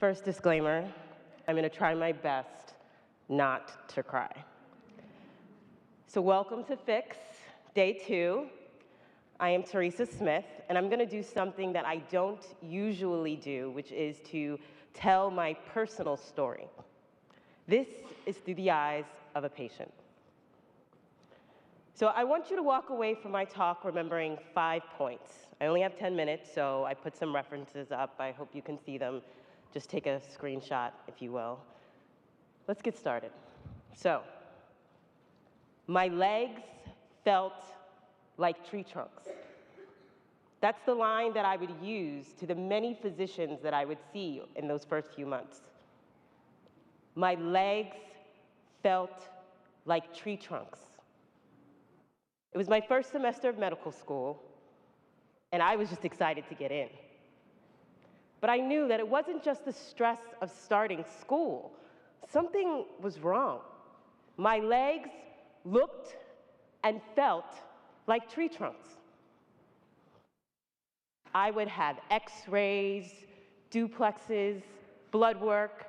First disclaimer, I'm going to try my best not to cry. So welcome to Fix, Day 2. I am Teresa Smith, and I'm going to do something that I don't usually do, which is to tell my personal story. This is through the eyes of a patient. So I want you to walk away from my talk remembering 5 points. I only have 10 minutes, so I put some references up. I hope you can see them. Just take a screenshot, if you will. Let's get started. So, my legs felt like tree trunks. That's the line that I would use to the many physicians that I would see in those first few months. My legs felt like tree trunks. It was my first semester of medical school, and I was just excited to get in. But I knew that it wasn't just the stress of starting school. Something was wrong. My legs looked and felt like tree trunks. I would have x-rays, duplexes, blood work,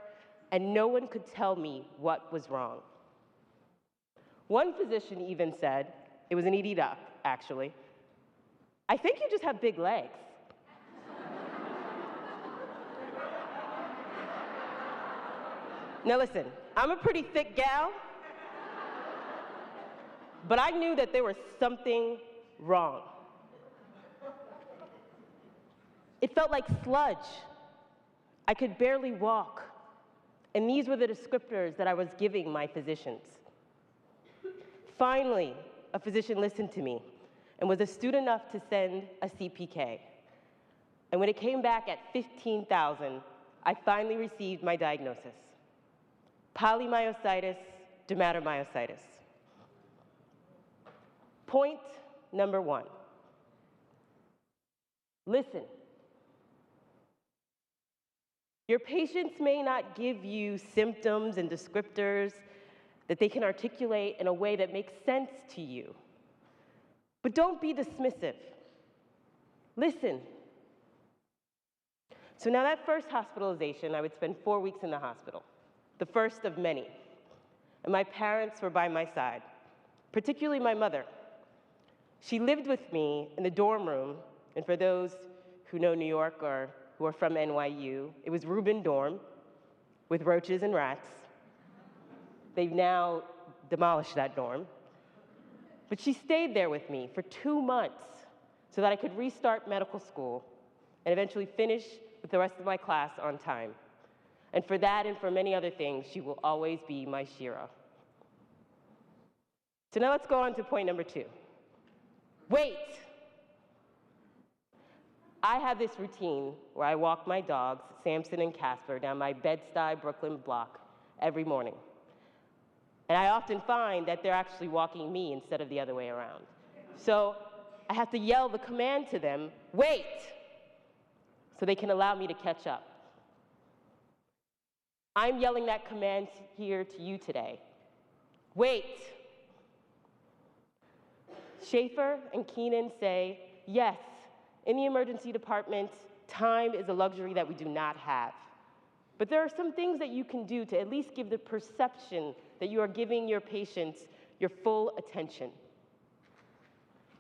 and no one could tell me what was wrong. One physician even said, it was an ED doc, actually, "I think you just have big legs." Now listen, I'm a pretty thick gal, but I knew that there was something wrong. It felt like sludge. I could barely walk. And these were the descriptors that I was giving my physicians. Finally, a physician listened to me and was astute enough to send a CPK. And when it came back at 15,000, I finally received my diagnosis: polymyositis, dermatomyositis. Point number 1. Listen. Your patients may not give you symptoms and descriptors that they can articulate in a way that makes sense to you. But don't be dismissive. Listen. So now that first hospitalization, I would spend 4 weeks in the hospital, the first of many. And my parents were by my side, particularly my mother. She lived with me in the dorm room, and for those who know New York or who are from NYU, it was Rubin dorm with roaches and rats. They've now demolished that dorm. But she stayed there with me for 2 months so that I could restart medical school and eventually finish with the rest of my class on time. And for that and for many other things, she will always be my Shira. So now let's go on to point number 2. Wait! I have this routine where I walk my dogs, Samson and Casper, down my Bed-Stuy, Brooklyn block every morning. And I often find that they're actually walking me instead of the other way around. So I have to yell the command to them, "Wait!" so they can allow me to catch up. I'm yelling that command here to you today. Wait! Schaefer and Keenan say, yes, in the emergency department, time is a luxury that we do not have. But there are some things that you can do to at least give the perception that you are giving your patients your full attention.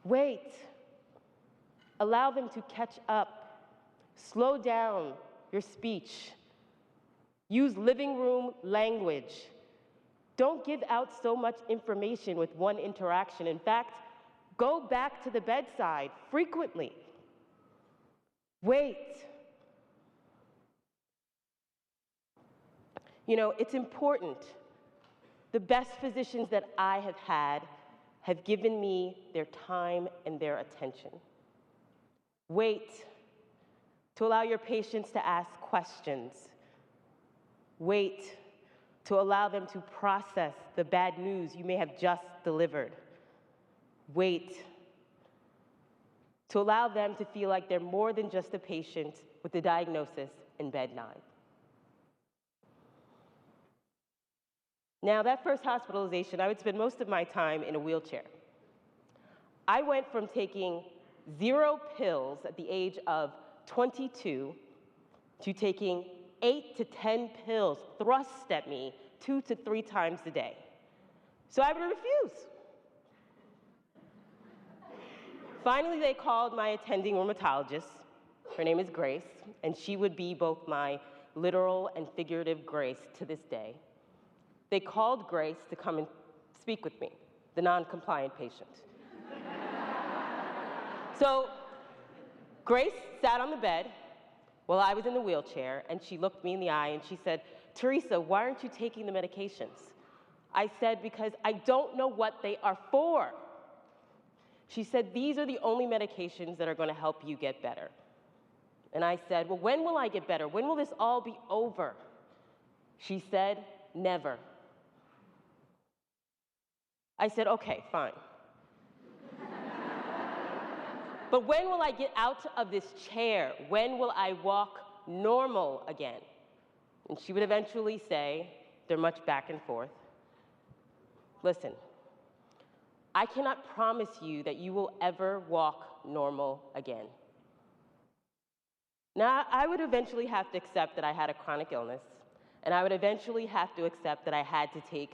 Wait. Allow them to catch up. Slow down your speech. Use living room language. Don't give out so much information with one interaction. In fact, go back to the bedside frequently. Wait. You know, it's important. The best physicians that I have had have given me their time and their attention. Wait to allow your patients to ask questions. Wait to allow them to process the bad news you may have just delivered. Wait to allow them to feel like they're more than just a patient with a diagnosis in bed 9. Now, that first hospitalization, I would spend most of my time in a wheelchair. I went from taking 0 pills at the age of 22 to taking 8 to 10 pills thrust at me 2 to 3 times a day. So I would refuse. Finally, they called my attending rheumatologist. Her name is Grace, and she would be both my literal and figurative Grace to this day. They called Grace to come and speak with me, the non-compliant patient. So Grace sat on the bed while I was in the wheelchair, and she looked me in the eye and she said, "Teresa, why aren't you taking the medications?" I said, "Because I don't know what they are for." She said, "These are the only medications that are going to help you get better." And I said, "Well, when will I get better? When will this all be over?" She said, "Never." I said, "Okay, fine. But when will I get out of this chair? When will I walk normal again?" And she would eventually say, they're much back and forth, "Listen, I cannot promise you that you will ever walk normal again." Now, I would eventually have to accept that I had a chronic illness, and I would eventually have to accept that I had to take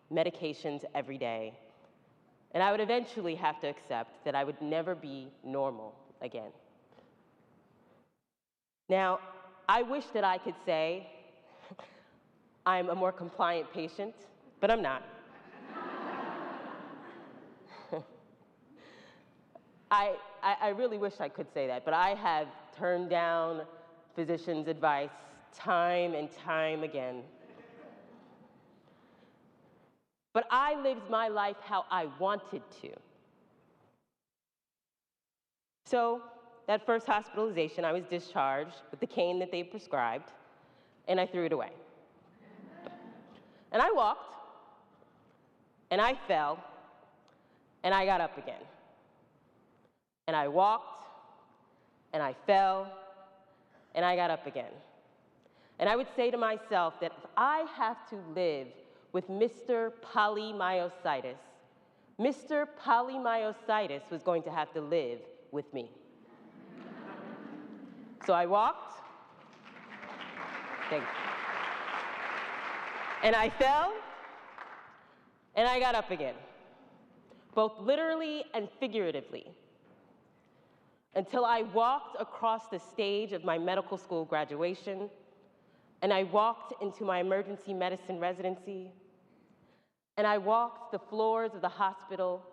medications every day. And I would eventually have to accept that I would never be normal again. Now, I wish that I could say I'm a more compliant patient, but I'm not. I really wish I could say that, but I have turned down physicians' advice time and time again. But I lived my life how I wanted to. So that first hospitalization, I was discharged with the cane that they prescribed, and I threw it away. And I walked, and I fell, and I got up again. And I walked, and I fell, and I got up again. And I would say to myself that if I have to live with Mr. Polymyositis, Mr. Polymyositis was going to have to live with me. So I walked, and I fell, and I got up again, both literally and figuratively, until I walked across the stage of my medical school graduation, and I walked into my emergency medicine residency, and I walked the floors of the hospital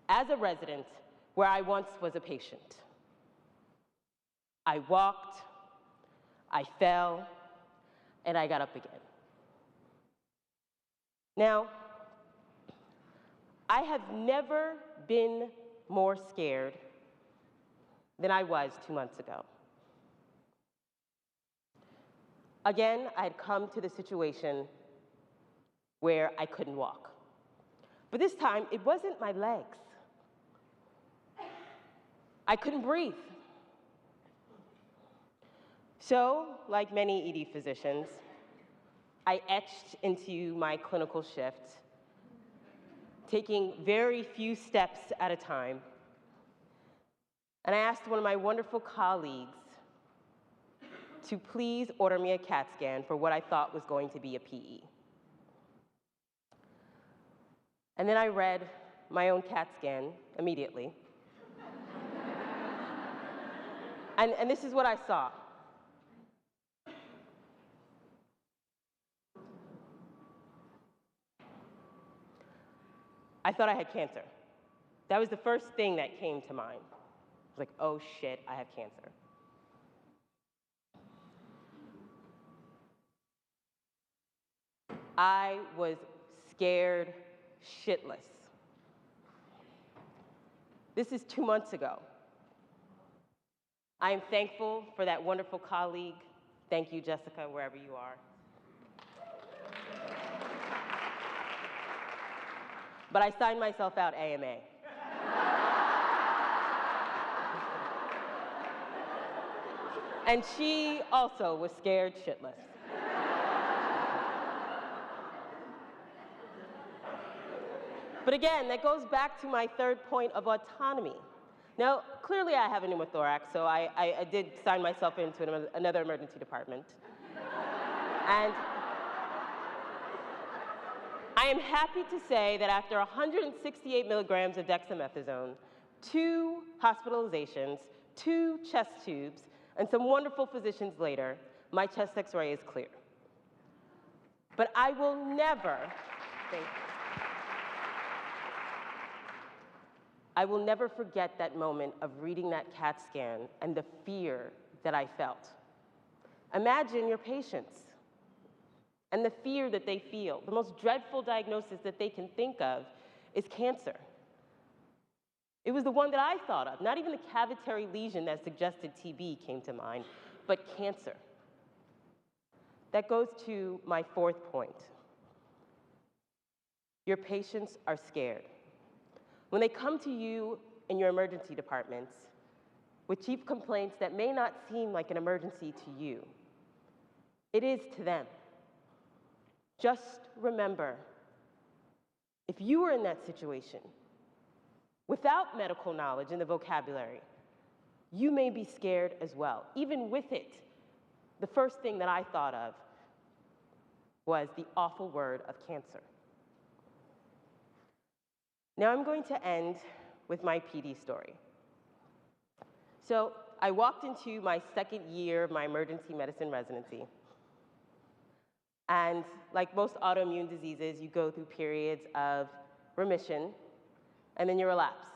as a resident where I once was a patient. I walked, I fell, and I got up again. Now, I have never been more scared than I was 2 months ago. Again, I had come to the situation where I couldn't walk. But this time, it wasn't my legs. I couldn't breathe. So, like many ED physicians, I etched into my clinical shift, taking very few steps at a time. And I asked one of my wonderful colleagues to please order me a CAT scan for what I thought was going to be a PE. And then I read my own CAT scan immediately. And this is what I saw. I thought I had cancer. That was the first thing that came to mind. I was like, oh shit, I have cancer. I was scared shitless. This is 2 months ago. I am thankful for that wonderful colleague. Thank you, Jessica, wherever you are. But I signed myself out AMA. And she also was scared shitless. But again, that goes back to my third point of autonomy. Now, clearly I have a pneumothorax, so I did sign myself into another emergency department. And I am happy to say that after 168 milligrams of dexamethasone, 2 hospitalizations, 2 chest tubes, and some wonderful physicians later, my chest X-ray is clear. But I will never, thank you. I will never forget that moment of reading that CAT scan and the fear that I felt. Imagine your patients and the fear that they feel. The most dreadful diagnosis that they can think of is cancer. It was the one that I thought of. Not even the cavitary lesion that suggested TB came to mind, but cancer. That goes to my 4th point. Your patients are scared. When they come to you in your emergency departments with chief complaints that may not seem like an emergency to you, it is to them. Just remember, if you were in that situation, without medical knowledge and the vocabulary, you may be scared as well. Even with it, the first thing that I thought of was the awful word of cancer. Now I'm going to end with my PD story. So I walked into my 2nd year of my emergency medicine residency. And like most autoimmune diseases, you go through periods of remission, and then you relapse.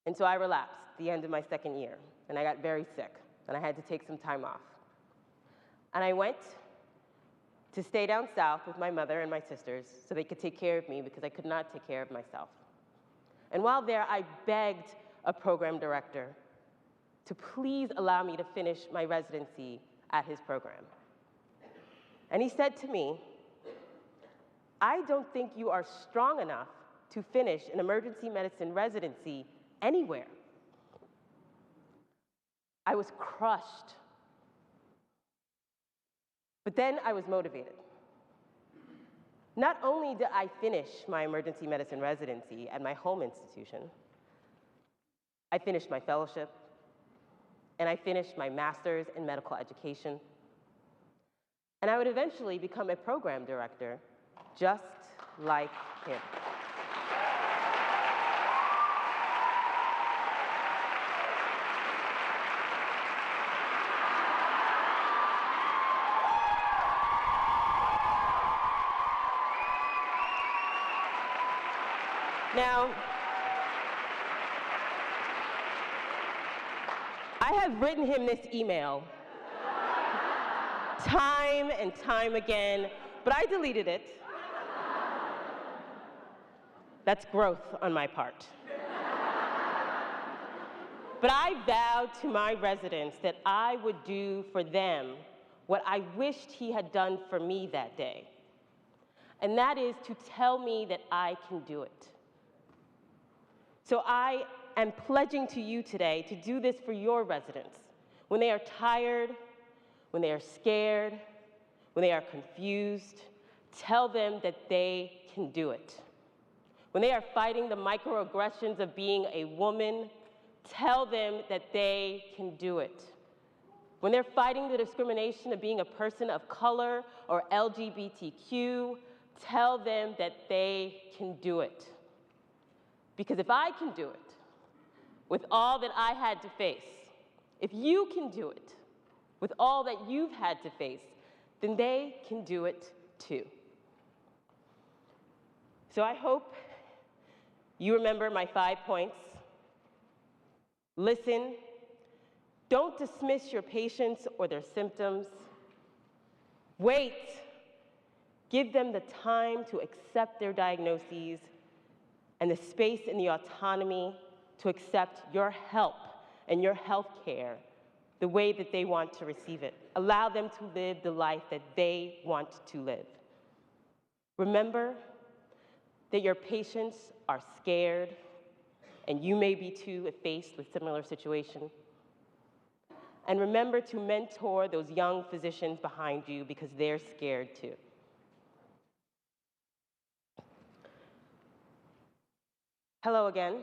And so I relapsed at the end of my 2nd year, and I got very sick, and I had to take some time off. And I went to stay down south with my mother and my sisters so they could take care of me because I could not take care of myself. And while there, I begged a program director to please allow me to finish my residency at his program. And he said to me, "I don't think you are strong enough to finish an emergency medicine residency anywhere." I was crushed. But then I was motivated. Not only did I finish my emergency medicine residency at my home institution, I finished my fellowship, and I finished my master's in medical education, and I would eventually become a program director just like him. Now, I have written him this email time and time again, but I deleted it. That's growth on my part. But I vowed to my residents that I would do for them what I wished he had done for me that day. And that is to tell me that I can do it. So I am pledging to you today to do this for your residents. When they are tired, when they are scared, when they are confused, tell them that they can do it. When they are fighting the microaggressions of being a woman, tell them that they can do it. When they're fighting the discrimination of being a person of color or LGBTQ, tell them that they can do it. Because if I can do it with all that I had to face, if you can do it with all that you've had to face, then they can do it too. So I hope you remember my 5 points. Listen. Don't dismiss your patients or their symptoms. Wait. Give them the time to accept their diagnoses and the space and the autonomy to accept your help and your health care the way that they want to receive it. Allow them to live the life that they want to live. Remember that your patients are scared, and you may be too if faced with similar situation. And remember to mentor those young physicians behind you because they're scared too. Hello again.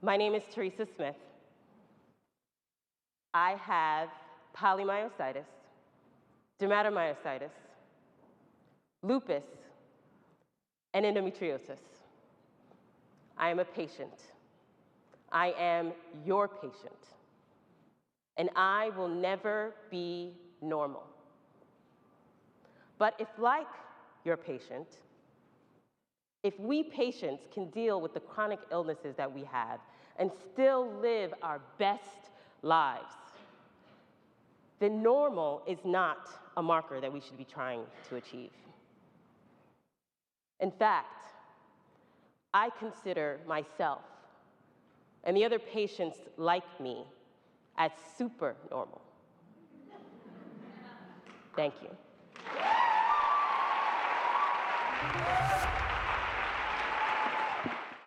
My name is Teresa Smith. I have polymyositis, dermatomyositis, lupus, and endometriosis. I am a patient. I am your patient. And I will never be normal. But if, like your patient, if we patients can deal with the chronic illnesses that we have and still live our best lives, then normal is not a marker that we should be trying to achieve. In fact, I consider myself and the other patients like me as super normal. Thank you.